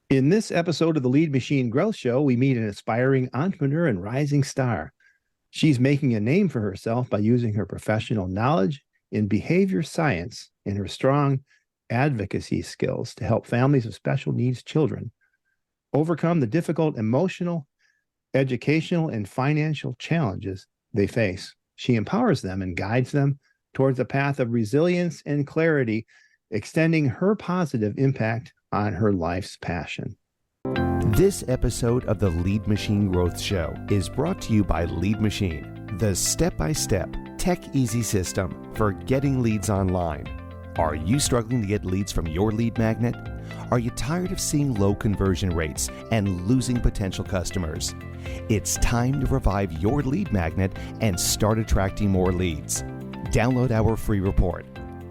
In this episode of the Lead Machine Growth Show, we meet an aspiring entrepreneur and rising star. She's making a name for herself by using her professional knowledge in behavior science and her strong advocacy skills to help families of special needs children overcome the difficult emotional, educational, and financial challenges they face. She empowers them and guides them towards a path of resilience and clarity, extending her positive impact on her life's passion. This episode of the Lead Machine Growth Show is brought to you by Lead Machine, the step-by-step, tech-easy system for getting leads online. Are you struggling to get leads from your lead magnet? Are you tired of seeing low conversion rates and losing potential customers? It's time to revive your lead magnet and start attracting more leads. Download our free report,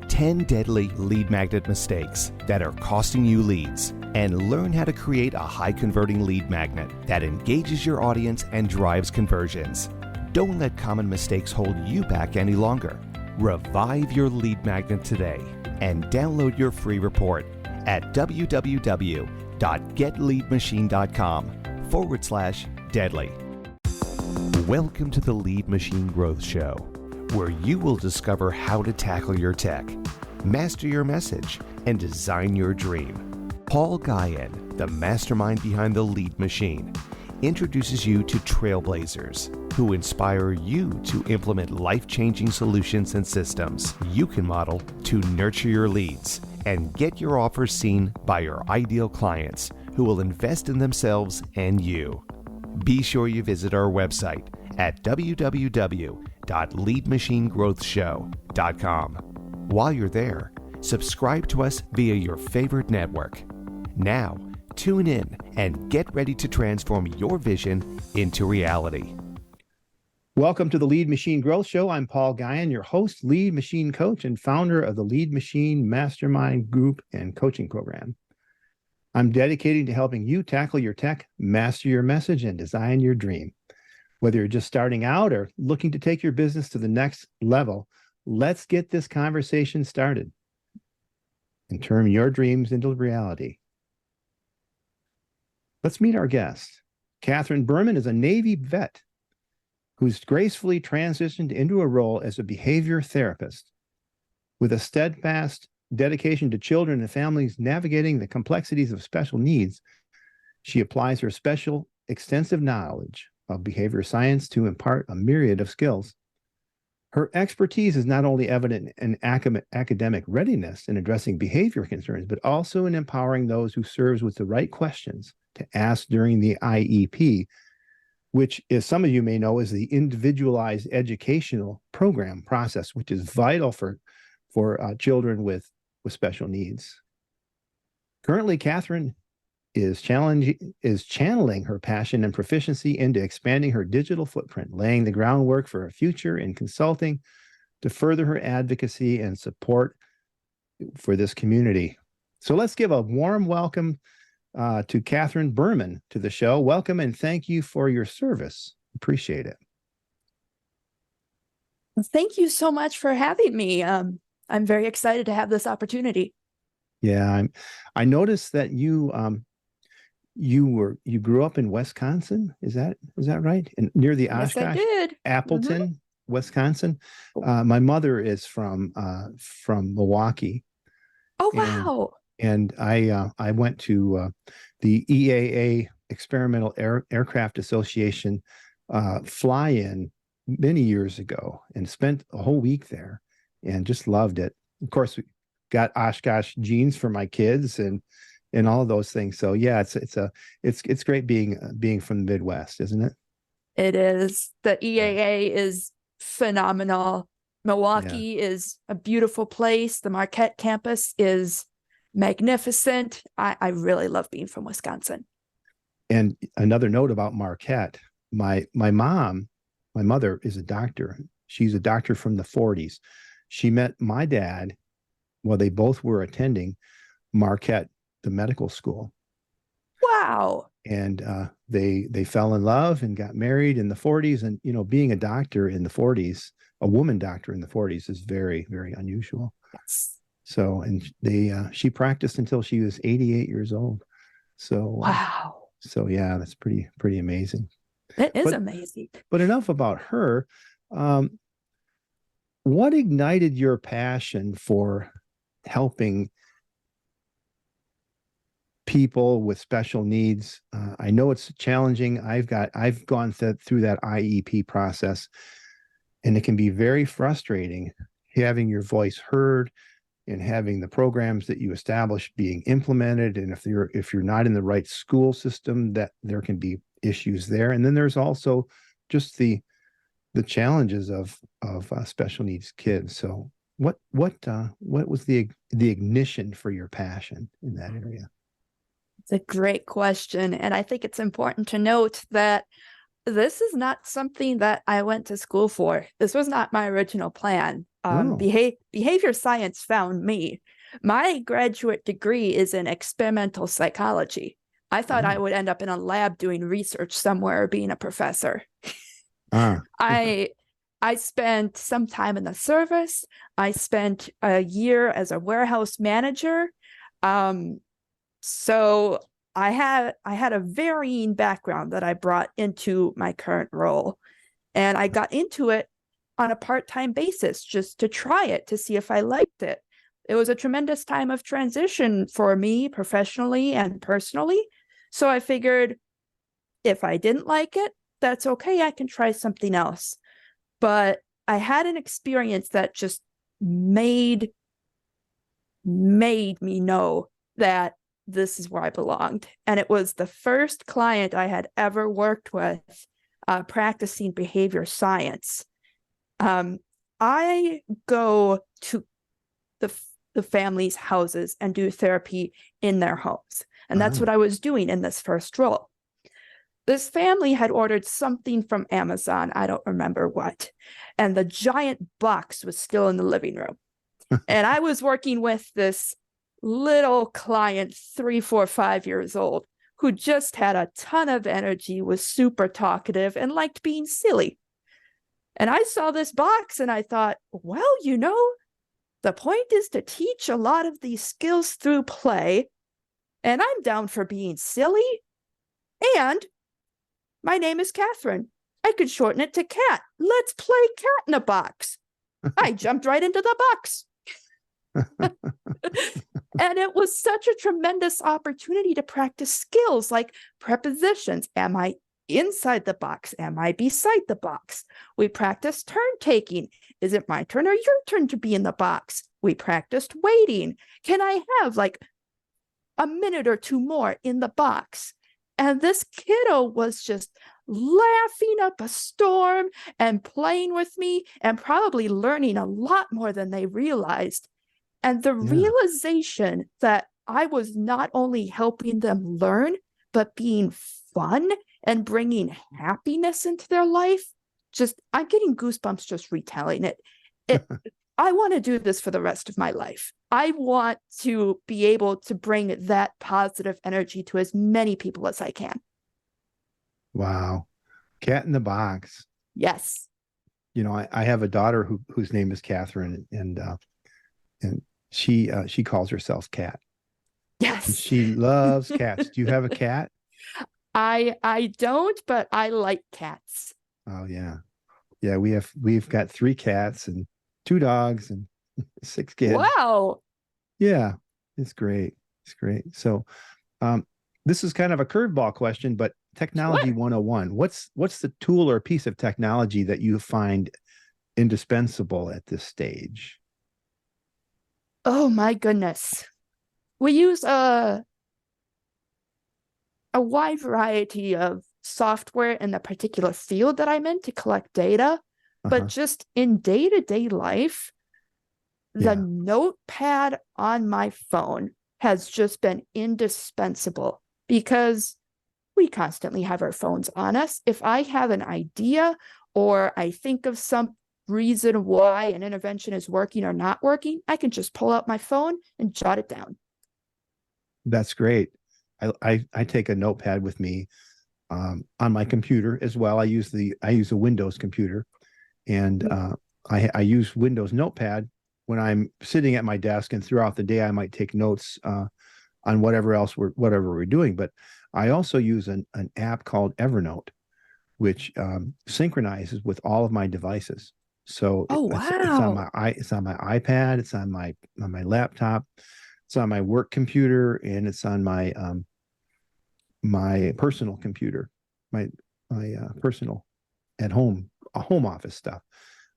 10 Deadly Lead Magnet Mistakes That Are Costing You Leads, and learn how to create a high-converting lead magnet that engages your audience and drives conversions. Don't let common mistakes hold you back any longer. Revive your lead magnet today and download your free report at www.getleadmachine.com/deadly. Welcome to the Lead Machine Growth Show, where you will discover how to tackle your tech, master your message, and design your dream. Paul Guyan, the mastermind behind the Lead Machine, introduces you to trailblazers who inspire you to implement life-changing solutions and systems you can model to nurture your leads and get your offers seen by your ideal clients who will invest in themselves and you. Be sure you visit our website at www.leadmachinegrowthshow.com. While you're there, subscribe to us via your favorite network. Now, tune in and get ready to transform your vision into reality. Welcome to the Lead Machine Growth Show. I'm Paul Guyan, your host, lead machine coach, and founder of the Lead Machine Mastermind Group and Coaching Program. I'm dedicated to helping you tackle your tech, master your message, and design your dream. Whether you're just starting out or looking to take your business to the next level, let's get this conversation started and turn your dreams into reality. Let's meet our guest. Katheryn Bermann is a Navy vet who's gracefully transitioned into a role as a behavior therapist. With a steadfast dedication to children and families navigating the complexities of special needs, she applies her special, extensive knowledge of behavior science to impart a myriad of skills. Her expertise is not only evident in academic readiness in addressing behavior concerns, but also in empowering those who serve with the right questions to ask during the IEP, which, as some of you may know, is the individualized educational program process, which is vital for children with special needs. Currently, Katheryn is channeling her passion and proficiency into expanding her digital footprint, laying the groundwork for a future in consulting to further her advocacy and support for this community. So let's give a warm welcome to Katheryn Bermann to the show. Welcome and thank you for your service. Appreciate it. Well, thank you so much for having me. I'm very excited to have this opportunity. Yeah, I noticed that you grew up in Wisconsin. Is that right? And near the Yes, Oshkosh, I did. Appleton, Wisconsin. My mother is from Milwaukee. Oh, wow. And I went to the EAA Experimental Aircraft Association fly-in many years ago and spent a whole week there and just loved it. Of course, we got Oshkosh genes for my kids and all of those things. So yeah, it's great being from the Midwest, isn't it? It is. The EAA is phenomenal. Milwaukee is a beautiful place. The Marquette campus is magnificent. I really love being from Wisconsin. And another note about Marquette, my mother is a doctor. She's a doctor from the 40s. She met my dad while they both were attending Marquette, the medical school. Wow. And they fell in love and got married in the 40s. And, being a doctor in the 40s, a woman doctor in the 40s is very, very unusual. Yes. So, and she practiced until she was 88 years old. So, Wow. so yeah, that's pretty amazing. It is But amazing. but enough about her. Um, what ignited your passion for helping people with special needs? I know it's challenging. I've gone through that IEP process, and it can be very frustrating having your voice heard and having the programs that you establish being implemented. And if you're not in the right school system, that there can be issues there. And then there's also just the challenges of special needs kids. So what was the ignition for your passion in that area? It's a great question. And I think it's important to note that this is not something that I went to school for. This was not my original plan. Oh, Behavior science found me. My graduate degree is in experimental psychology. I thought I oh, would end up in a lab doing research somewhere or being a professor. ah, I I spent some time in the service. I spent a year as a warehouse manager. Um, so I had a varying background that I brought into my current role. And I got into it on a part-time basis just to try it to see if I liked it. It was a tremendous time of transition for me professionally and personally. So I figured if I didn't like it, that's okay. I can try something else. But I had an experience that just made me know that this is where I belonged. And it was the first client I had ever worked with practicing behavior science. I go to the family's houses and do therapy in their homes. And that's what I was doing in this first role. This family had ordered something from Amazon. I don't remember what. And the giant box was still in the living room. And I was working with this little client, 3, 4, 5 years old, who just had a ton of energy, was super talkative, and liked being silly. And I saw this box and I thought, well, the point is to teach a lot of these skills through play. And I'm down for being silly. And my name is Katheryn. I could shorten it to Cat. Let's play cat in a box. I jumped right into the box. And it was such a tremendous opportunity to practice skills like prepositions. Am I inside the box? Am I beside the box? We practiced turn taking. Is it my turn or your turn to be in the box? We practiced waiting. Can I have like a minute or two more in the box? And this kiddo was just laughing up a storm and playing with me and probably learning a lot more than they realized. And the realization that I was not only helping them learn, but being fun and bringing happiness into their life, I'm getting goosebumps just retelling it. I want to do this for the rest of my life. I want to be able to bring that positive energy to as many people as I can. wow. Cat in the box. Yes. I have a daughter whose name is Katheryn, and she calls herself Cat. Yes. And she loves cats. Do you have a cat? I don't, but I like cats. Oh yeah. Yeah, we've got 3 cats and 2 dogs and 6 kids. Wow. Yeah, it's great. It's great. So this is kind of a curveball question, but technology 101. What's the tool or piece of technology that you find indispensable at this stage? Oh my goodness. We use a wide variety of software in the particular field that I'm in to collect data, but just in day-to-day life, the notepad on my phone has just been indispensable because we constantly have our phones on us. If I have an idea or I think of some reason why an intervention is working or not working, I can just pull out my phone and jot it down. That's great. I take a notepad with me on my computer as well. I use a Windows computer, and I use Windows Notepad when I'm sitting at my desk, and throughout the day I might take notes on whatever we're doing. But I also use an app called Evernote, which synchronizes with all of my devices. So Oh, it's on wow. it's on my iPad, it's on my laptop, it's on my work computer, and it's on my my personal computer, my personal at home home office stuff.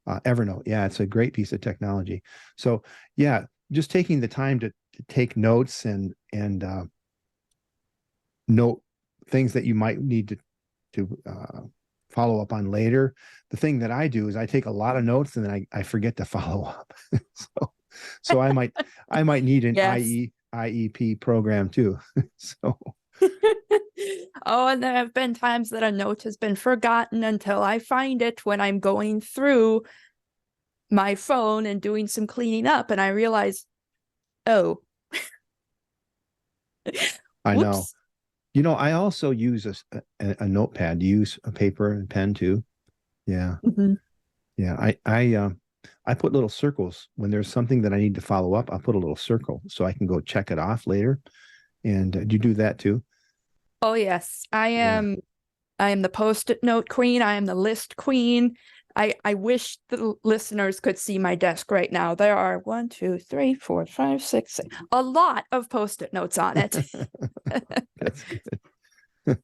Evernote, yeah, it's a great piece of technology. So yeah, just taking the time to take notes and note things that you might need to follow up on later. The thing that I do is I take a lot of notes and then I forget to follow up. so I might need an Yes. IEP program too. So Oh, and there have been times that a note has been forgotten until I find it when I'm going through my phone and doing some cleaning up, and I realize, oh, I know. whoops. You know, I also use a notepad. Do you use a paper and pen too? Yeah. Mhm. Yeah. I put little circles when there's something that I need to follow up. I put a little circle so I can go check it off later. And do you do that too? Oh, yes. Yeah. I am the post-it note queen. I am the list queen. I wish the listeners could see my desk right now. There are 1, 2, 3, 4, 5, 6, 7, a lot of post-it notes on it. That's good.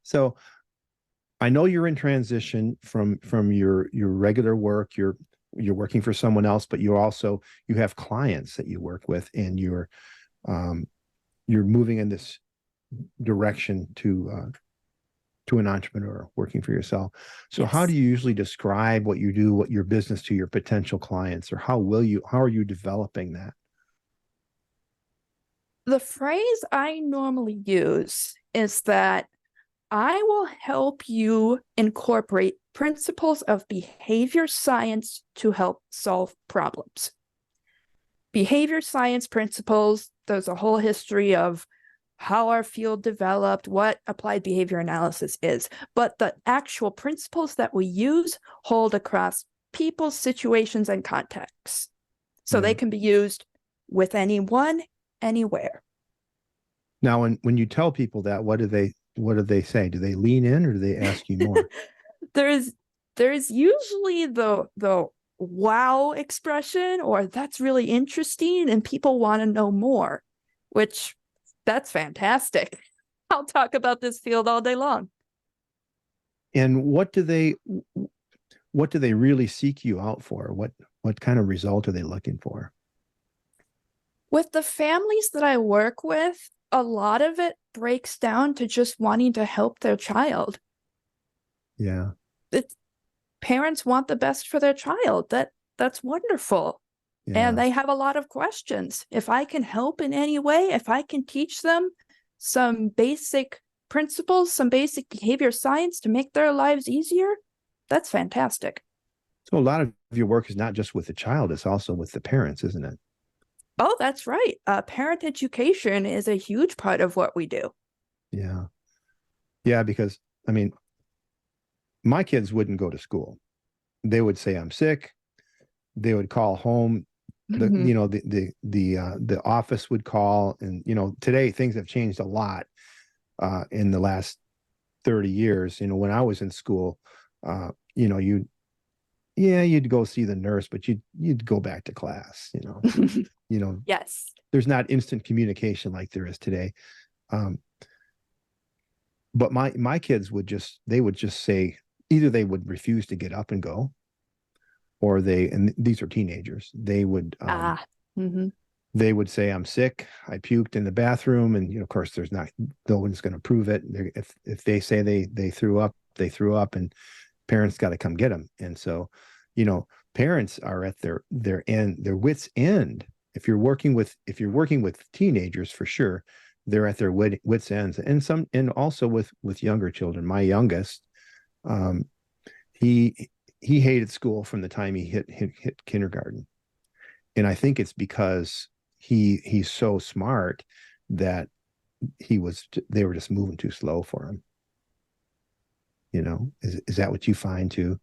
So I know you're in transition from your regular work. You're working for someone else, but you have clients that you work with, and um, you're moving in this direction to an entrepreneur working for yourself. So how Yes. do you usually describe what you do, what your business to your potential clients, or how are you developing that? The phrase I normally use is that I will help you incorporate principles of behavior science to help solve problems. Behavior science principles, there's a whole history of how our field developed, what applied behavior analysis is, but the actual principles that we use hold across people, situations, and contexts. So Yeah. they can be used with anyone, anywhere. Now, when you tell people that, what do they say? Do they lean in or do they ask you more? there's there's usually the wow expression, or that's really interesting and people want to know more, which that's fantastic. I'll talk about this field all day long. And what do they really seek you out for? What kind of result are they looking for? With the families that I work with, a lot of it breaks down to just wanting to help their child. Yeah. It's, parents want the best for their child. That's wonderful. And Yeah. they have a lot of questions. If I can help in any way, if I can teach them some basic principles, some basic behavior science to make their lives easier, that's fantastic. So a lot of your work is not just with the child, it's also with the parents, isn't it? Oh, that's right. Parent education is a huge part of what we do. Yeah. Yeah, because I mean, my kids wouldn't go to school. They would say I'm sick. They would call home. Mhm. The office would call, and today things have changed a lot in the last 30 years. When I was in school, uh, you know, you you'd go see the nurse, but you'd go back to class. You know, Yes. there's not instant communication like there is today. Um, but my kids they would just say either they would refuse to get up and go, or and these are teenagers, Ah. Mhm. they would say I'm sick, I puked in the bathroom, and of course there's no one's going to prove it. If they say they threw up, they threw up, and parents got to come get them. And so parents are at their wits end. If you're working with teenagers, for sure they're at their wits ends. And also with younger children. My youngest, um he hated school from the time he hit kindergarten, and I think it's because he's so smart that they were just moving too slow for him. Is that what you find too?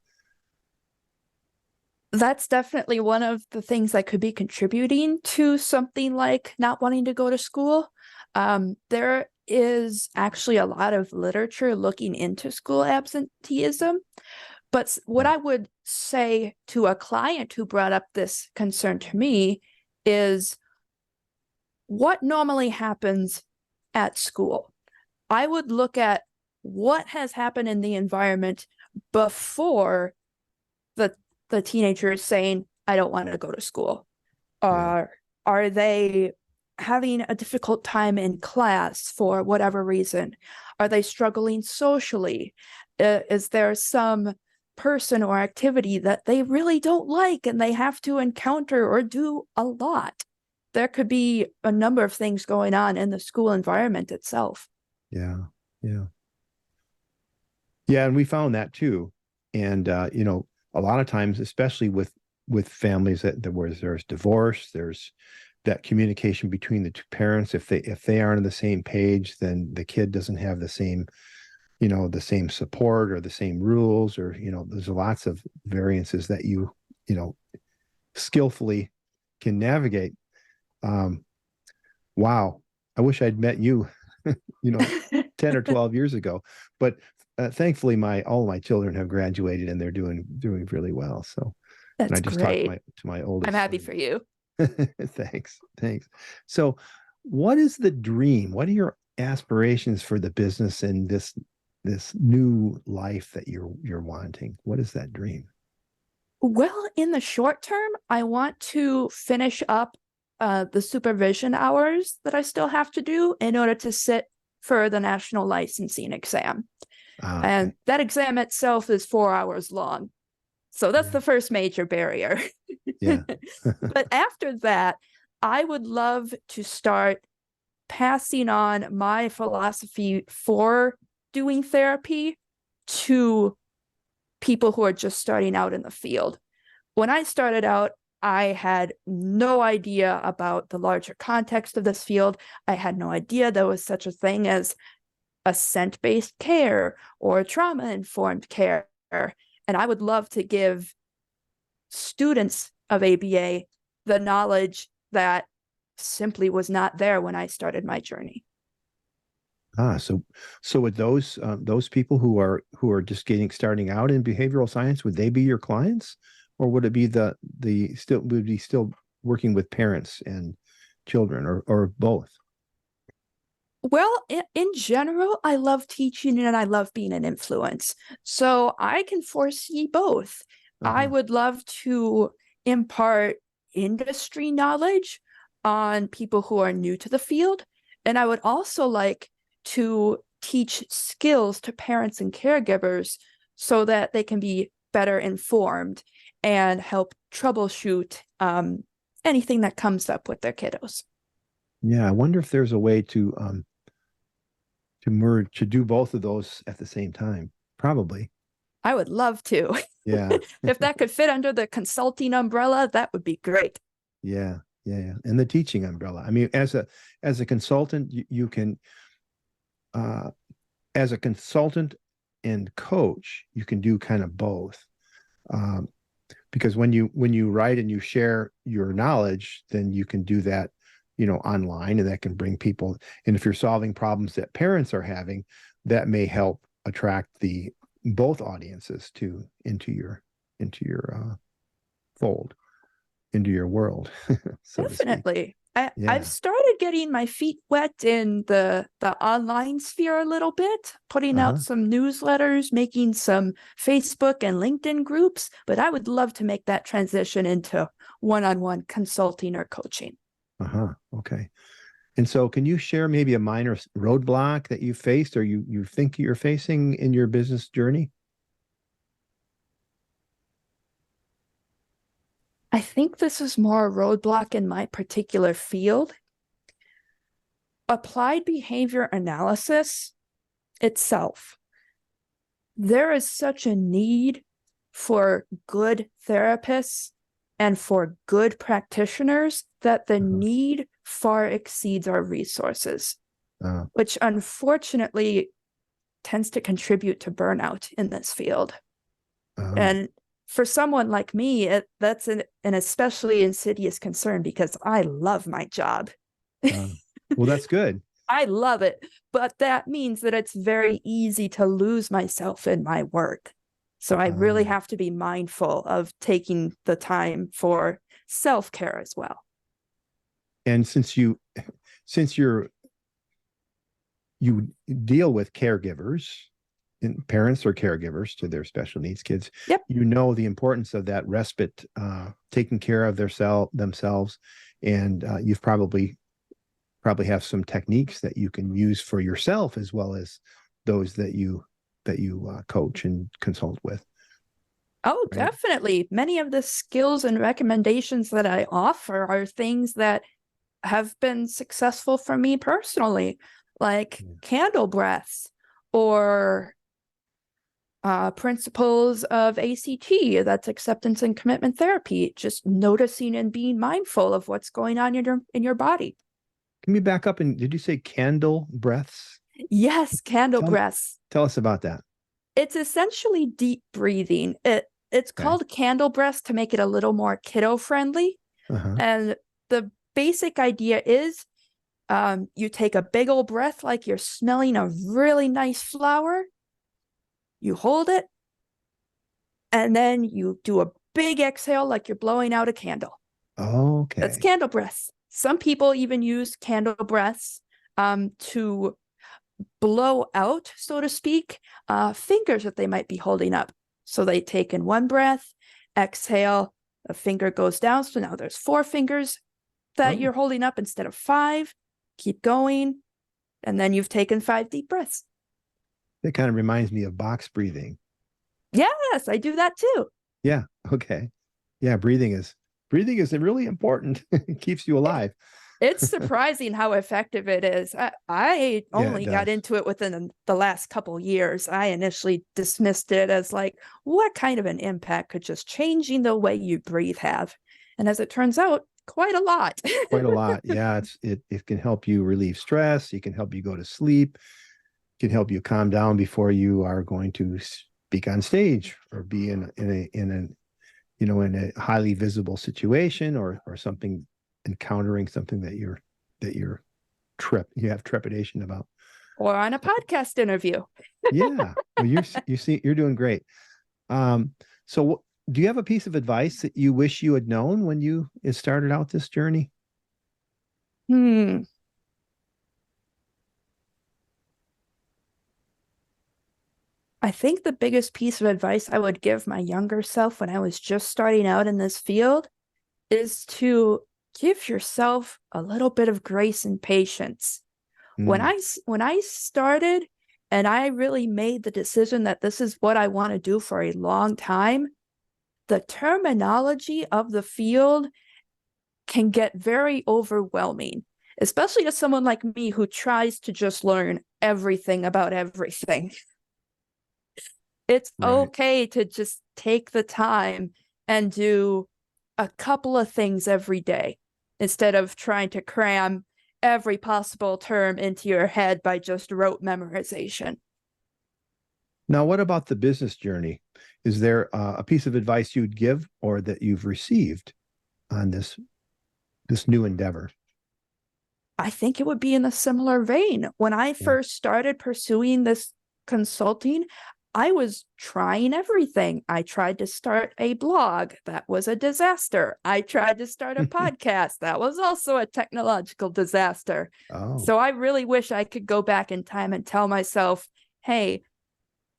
That's definitely one of the things that could be contributing to something like not wanting to go to school. There is actually a lot of literature looking into school absenteeism. But what I would say to a client who brought up this concern to me is what normally happens at school. I would look at what has happened in the environment before the teenager is saying, I don't want to go to school. Are they having a difficult time in class for whatever reason? Are they struggling socially? Is there some person or activity that they really don't like and they have to encounter or do a lot? There could be a number of things going on in the school environment itself. Yeah. Yeah. Yeah. And we found that too. And, a lot of times, especially with families where there's divorce, there's that communication between the two parents. If they aren't on the same page, then the kid doesn't have the same, the same support or the same rules, or, there's lots of variances that you skillfully can navigate. Wow. I wish I'd met you, 10 or 12 years ago, but thankfully all my children have graduated and they're doing really well. So That's and I just great. talked to my oldest. I'm happy for you. Thanks. So what is the dream? What are your aspirations for the business and this new life that you're wanting? What is that dream? Well, in the short term, I want to finish up the supervision hours that I still have to do in order to sit for the national licensing exam. Okay. And that exam itself is 4 hours long. So that's the first major barrier. Yeah. But after that, I would love to start passing on my philosophy for doing therapy to people who are just starting out in the field. When I started out, I had no idea about the larger context of this field. I had no idea there was such a thing as assent-based care or trauma-informed care. And I would love to give students of ABA the knowledge that simply was not there when I started my journey. So with those people who are just starting out in behavioral science, would they be your clients, or would it be still working with parents and children, or both? Well, in general, I love teaching and I love being an influence. So I can foresee both. I would love to impart industry knowledge on people who are new to the field. And I would also like to teach skills to parents and caregivers so that they can be better informed and help troubleshoot anything that comes up with their kiddos. Yeah, I wonder if there's a way to merge, to do both of those at the same time. Probably. I would love to. Yeah. If that could fit under the consulting umbrella, that would be great. Yeah. And the teaching umbrella. I mean, as a consultant, you can, as a consultant and coach, you can do kind of both. Because when you write and you share your knowledge, then you can do that, online, and that can bring people. And if you're solving problems that parents are having, that may help attract both audiences into your fold, into your world. So definitely. I've started getting my feet wet in the online sphere a little bit, putting out some newsletters, making some Facebook and LinkedIn groups, but I would love to make that transition into one-on-one consulting or coaching. Okay. And so can you share maybe a minor roadblock that you faced or you think you're facing in your business journey? I think this is more a roadblock in my particular field. Applied behavior analysis itself. There is such a need for good therapists and for good practitioners that the need far exceeds our resources, which unfortunately tends to contribute to burnout in this field. And for someone like me, that's an especially insidious concern because I love my job. Well, that's good. I love it, but that means that it's very easy to lose myself in my work. So I really have to be mindful of taking the time for self-care as well. And since you deal with caregivers and parents or caregivers to their special needs kids, Yep. you know the importance of that respite, taking care of themselves. And you've probably have some techniques that you can use for yourself as well as those that you coach and consult with. Oh, Right? definitely. Many of the skills and recommendations that I offer are things that have been successful for me personally, like candle breaths or principles of ACT, that's acceptance and commitment therapy, just noticing and being mindful of what's going on in your body. Can we back up and did you say candle breaths? Yes, candle breaths. Tell us about that. It's essentially deep breathing. It's called candle breaths to make it a little more kiddo friendly. And the basic idea is you take a big old breath like you're smelling a really nice flower. You hold it, and then you do a big exhale like you're blowing out a candle. Okay. That's candle breaths. Some people even use candle breaths to blow out, so to speak, fingers that they might be holding up. So they take in one breath, exhale, a finger goes down. So now there's 4 fingers that you're holding up instead of 5. Keep going. And then you've taken 5 deep breaths. That kind of reminds me of box breathing. Yes, I do that too. Yeah. Okay. Yeah. Breathing is really important. It keeps you alive. It's surprising how effective it is. I only got does. into it within the last couple years. I initially dismissed it as like, what kind of an impact could just changing the way you breathe have? And as it turns out, quite a lot. Quite a lot. Yeah. It can help you relieve stress. It can help you go to sleep. It can help you calm down before you are going to speak on stage or be in a highly visible situation or something, encountering something that you have trepidation about. Or on a podcast interview. Yeah. Well, you're doing great. So do you have a piece of advice that you wish you had known when you started out this journey? I think the biggest piece of advice I would give my younger self when I was just starting out in this field is to give yourself a little bit of grace and patience. When I started and I really made the decision that this is what I want to do for a long time, the terminology of the field can get very overwhelming, especially to someone like me who tries to just learn everything about everything. It's okay to just take the time and do a couple of things every day instead of trying to cram every possible term into your head by just rote memorization. Now, what about the business journey? Is there a piece of advice you'd give or that you've received on this new endeavor? I think it would be in a similar vein. When I first started pursuing this consulting, I was trying everything. I tried to start a blog. That was a disaster. I tried to start a podcast. That was also a technological disaster. So I really wish I could go back in time and tell myself, hey,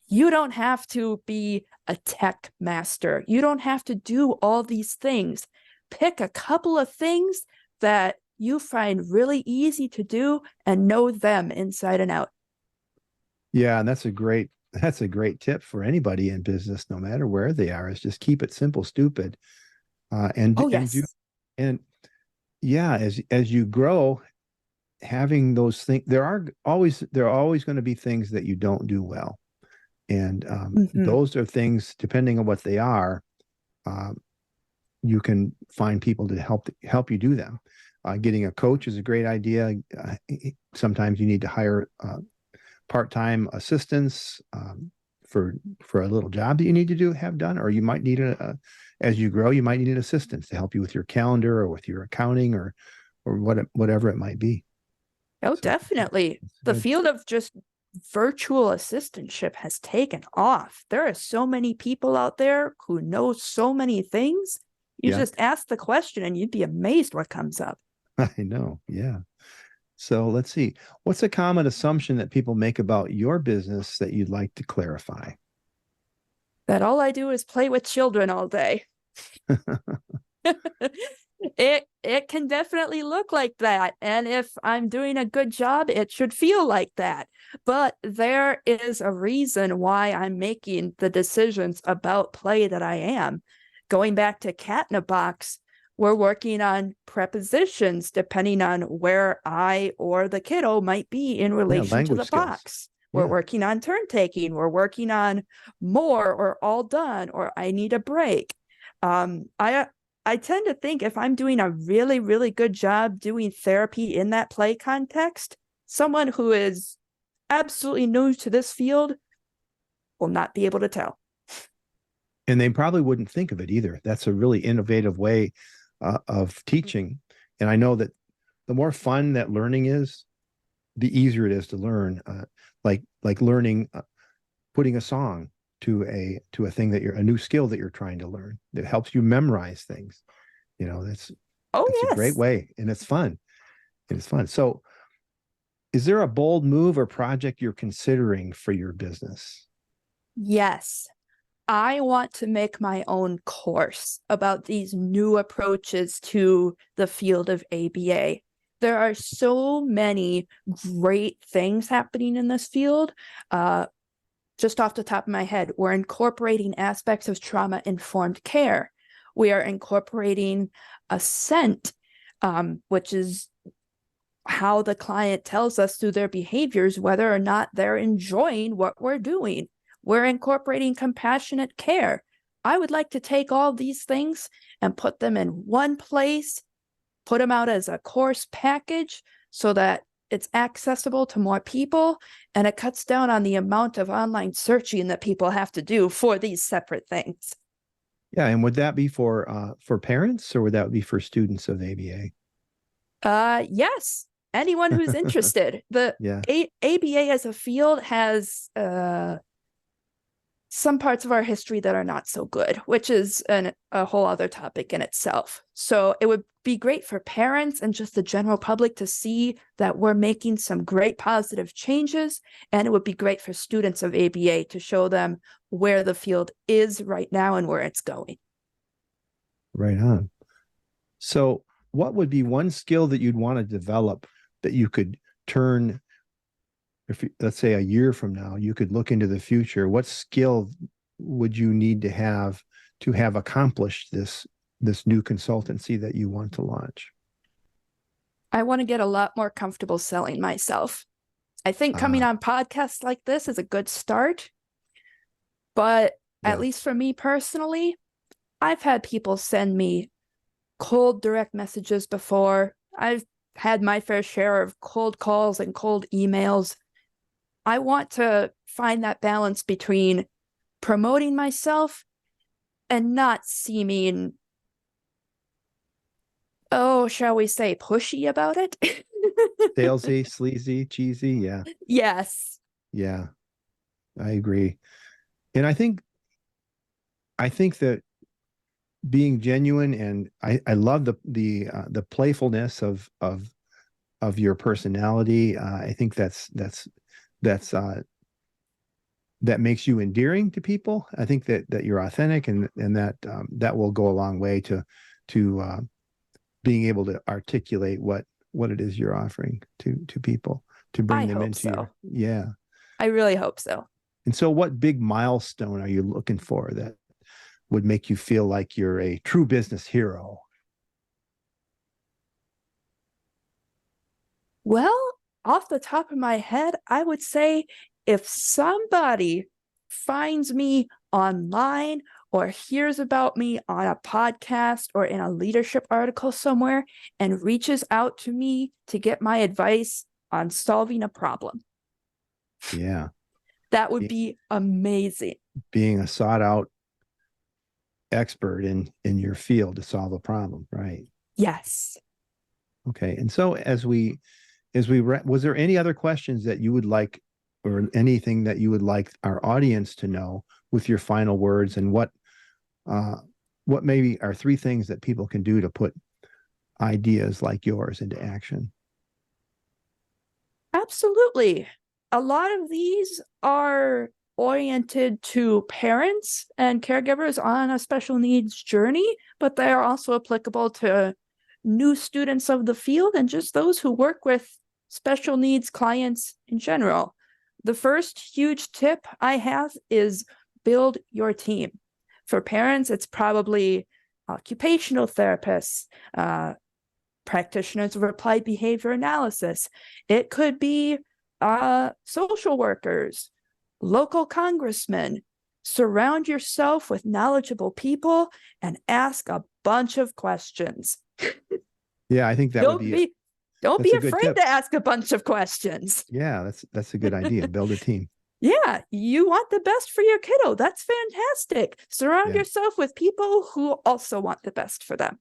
you don't have to be a tech master. You don't have to do all these things. Pick a couple of things that you find really easy to do and know them inside and out. Yeah, and that's a great tip for anybody in business, no matter where they are, is just keep it simple, stupid. And as you grow, having those things, there are always going to be things that you don't do well. And those are things, depending on what they are, you can find people to help you do them. Getting a coach is a great idea. Sometimes you need to hire part-time assistants for a little job that you need to have done, or you might need as you grow, you might need an assistant to help you with your calendar or with your accounting or whatever it might be. Oh, So definitely. it's The good. field of just virtual assistantship has taken off. There are so many people out there who know so many things. You Yeah, just ask the question and you'd be amazed what comes up. I know. Yeah. So let's see. What's a common assumption that people make about your business that you'd like to clarify? That all I do is play with children all day. It can definitely look like that, and if I'm doing a good job it should feel like that, but there is a reason why I'm making the decisions about play that I am. Going back to Cat in a Box, we're working on prepositions depending on where I or the kiddo might be in Yeah, relation to language the skills. box. We're Yeah. working on turn taking, we're working on more or all done or I need a break. I tend to think if I'm doing a really, really good job doing therapy in that play context, someone who is absolutely new to this field will not be able to tell. And they probably wouldn't think of it either. That's a really innovative way of teaching. And I know that the more fun that learning is, the easier it is to learn. Like learning, putting a song to a thing that you're a new skill that you're trying to learn. That helps you memorize things. You know, Oh, that's a great yes. way, and it's fun. It's fun. So, is there a bold move or project you're considering for your business? Yes. I want to make my own course about these new approaches to the field of ABA. There are so many great things happening in this field. Just off the top of my head, we're incorporating aspects of trauma-informed care. We are incorporating assent, which is how the client tells us through their behaviors whether or not they're enjoying what we're doing. We're incorporating compassionate care. I would like to take all these things and put them in one place, put them out as a course package so that it's accessible to more people, and it cuts down on the amount of online searching that people have to do for these separate things. Yeah, and would that be for parents or would that be for students of ABA? Yes, anyone who's interested. The Yeah, ABA as a field has some parts of our history that are not so good, which is a whole other topic in itself. So it would be great for parents and just the general public to see that we're making some great positive changes. And it would be great for students of ABA to show them where the field is right now and where it's going. right on. So, what would be one skill that you'd want to develop that you could turn, if let's say a year from now, you could look into the future? What skill would you need to have accomplished this new consultancy that you want to launch? I want to get a lot more comfortable selling myself. I think coming on podcasts like this is a good start, but at Yeah, least for me personally, I've had people send me cold direct messages before. I've had my fair share of cold calls and cold emails. I want to find that balance between promoting myself and not seeming, oh, shall we say, pushy about it? salesy, sleazy, cheesy. Yeah, Yes. yeah, I agree. And I think that being genuine, and I love the playfulness of your personality. I think that's that makes you endearing to people. I think that you're authentic, and that will go a long way to being able to articulate what it is you're offering to people, to I bring them hope into so. yeah. I really hope so. And so, what big milestone are you looking for that would make you feel like you're a true business hero? Well, off the top of my head, I would say if somebody finds me online or hears about me on a podcast or in a leadership article somewhere and reaches out to me to get my advice on solving a problem, Yeah, that would be amazing. being a sought out expert in your field to solve a problem, right? Yes. Okay. And so was there any other questions that you would like, or anything that you would like our audience to know with your final words, and what maybe are 3 things that people can do to put ideas like yours into action? Absolutely. A lot of these are oriented to parents and caregivers on a special needs journey, but they are also applicable to new students of the field and just those who work with special needs clients in general. The first huge tip I have is build your team. For parents, it's probably occupational therapists, practitioners of applied behavior analysis. It could be social workers, local congressmen. Surround yourself with knowledgeable people and ask a bunch of questions. Yeah, I think that would be don't be that's a good afraid tip. to ask a bunch of questions. Yeah, that's a good idea. Build a team. Yeah, you want the best for your kiddo. That's fantastic. Surround Yeah. yourself with people who also want the best for them.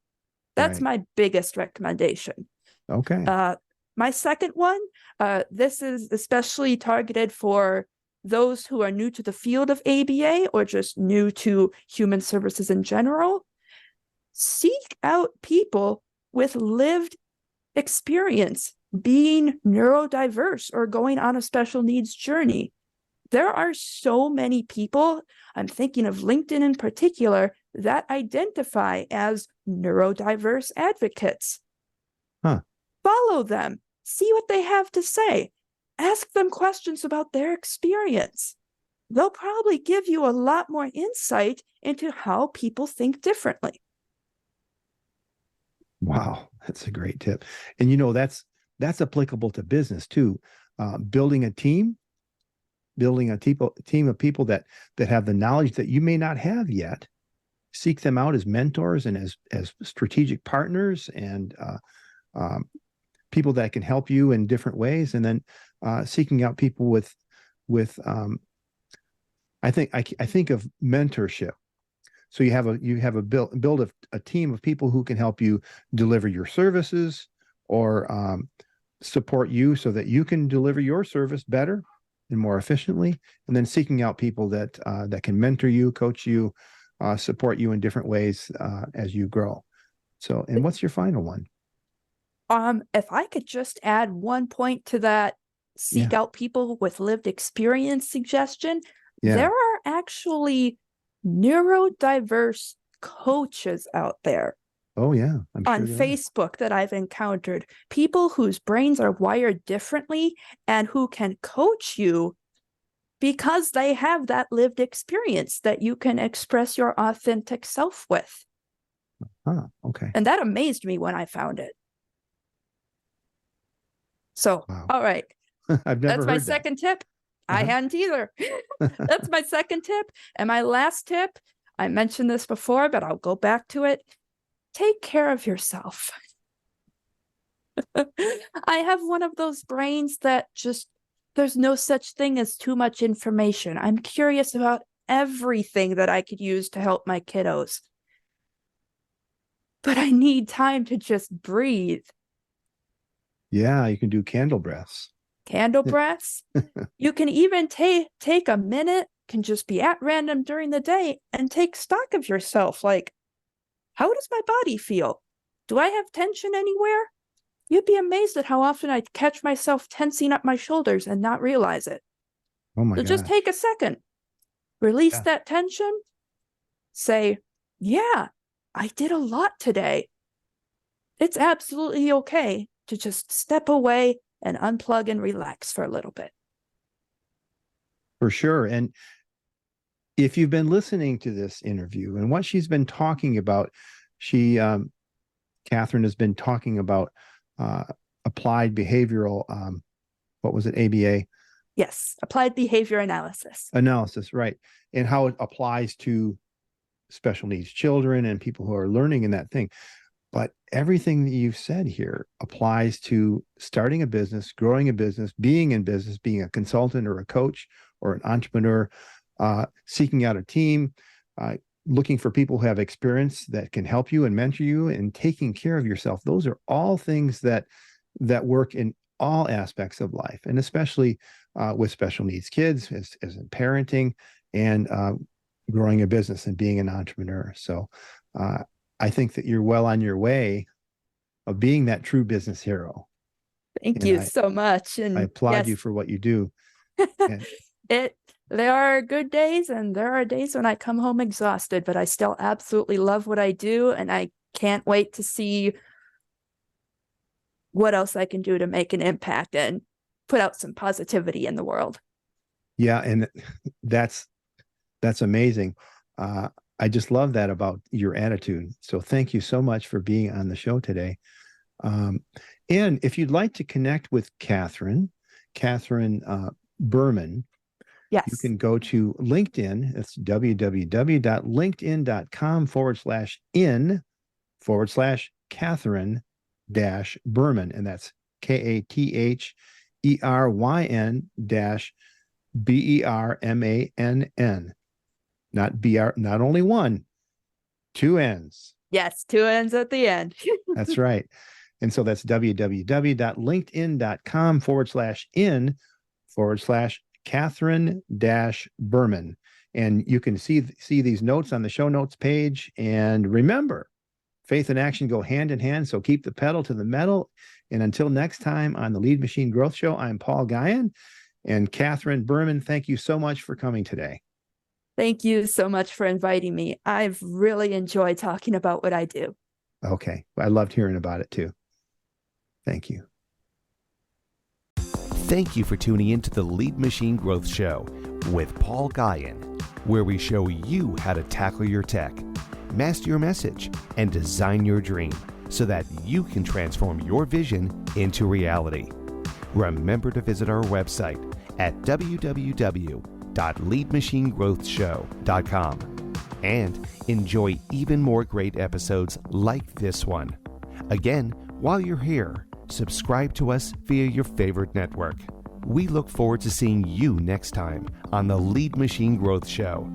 That's Right. my biggest recommendation. Okay. My second one, this is especially targeted for those who are new to the field of ABA or just new to human services in general. Seek out people with lived experience being neurodiverse or going on a special needs journey. There are so many people, I'm thinking of LinkedIn in particular, that identify as neurodiverse advocates. Huh. Follow them, see what they have to say, ask them questions about their experience. They'll probably give you a lot more insight into how people think differently. Wow, that's a great tip. And that's applicable to business too. Building a team of people that have the knowledge that you may not have yet. Seek them out as mentors and as strategic partners, and people that can help you in different ways. And then seeking out people with I think of mentorship. So you have a build a team of people who can help you deliver your services, or support you so that you can deliver your service better and more efficiently. And then seeking out people that can mentor you, coach you, support you in different ways as you grow. So, and what's your final one? If I could just add one point to that, seek out people with lived experience suggestion. Yeah. There are actually neurodiverse coaches out there Oh yeah, I'm on sure there are. Facebook that I've encountered, people whose brains are wired differently and who can coach you because they have that lived experience that you can express your authentic self with. Oh, okay. And that amazed me when I found it. So, Wow. all right. I've never That's heard my that. second tip. I Uh-huh. hadn't either. That's my second tip. And my last tip, I mentioned this before, but I'll go back to it. Take care of yourself. I have one of those brains that just, there's no such thing as too much information. I'm curious about everything that I could use to help my kiddos. But I need time to just breathe. Yeah, you can do candle breaths. Candle breaths. You can even take a minute, can just be at random during the day, and take stock of yourself. Like, how does my body feel? Do I have tension anywhere? You'd be amazed at how often I catch myself tensing up my shoulders and not realize it. Oh my So God. just take a second, release Yeah. that tension, say, yeah, I did a lot today. It's absolutely okay to just step away and unplug and relax for a little bit. For sure. And if you've been listening to this interview and what she's been talking about, Katheryn has been talking about applied behavioral, what was it, ABA? Yes, applied behavior analysis. Analysis, right. And how it applies to special needs children and people who are learning in that thing. But everything that you've said here applies to starting a business, growing a business, being in business, being a consultant or a coach or an entrepreneur, seeking out a team, looking for people who have experience that can help you and mentor you, and taking care of yourself. Those are all things that work in all aspects of life, and especially with special needs kids, as in parenting and growing a business and being an entrepreneur. So I think that you're well on your way of being that true business hero. Thank And you so much. And I applaud yes, you for what you do. And there are good days and there are days when I come home exhausted, but I still absolutely love what I do. And I can't wait to see what else I can do to make an impact and put out some positivity in the world. yeah, and that's amazing. I just love that about your attitude. So thank you so much for being on the show today. And if you'd like to connect with Katheryn Bermann, Yes. you can go to LinkedIn. It's www.linkedin.com/in/Katheryn-Bermann. And that's KATHERYN-BERMANN. Not BR, not only one, two N's. Yes, two N's at the end. That's right. And so that's www.linkedin.com/in/Katheryn-Bermann. And you can see these notes on the show notes page. And remember, faith and action go hand in hand. So keep the pedal to the metal. And until next time on the Lead Machine Growth Show, I'm Paul Guyon. And Katheryn Bermann, thank you so much for coming today. Thank you so much for inviting me. I've really enjoyed talking about what I do. Okay. I loved hearing about it too. Thank you. Thank you for tuning in to the Lead Machine Growth Show with Paul Guyon, where we show you how to tackle your tech, master your message, and design your dream so that you can transform your vision into reality. Remember to visit our website at www.leadmachinegrowthshow.com and enjoy even more great episodes like this one. Again, while you're here, subscribe to us via your favorite network. We look forward to seeing you next time on the Lead Machine Growth Show.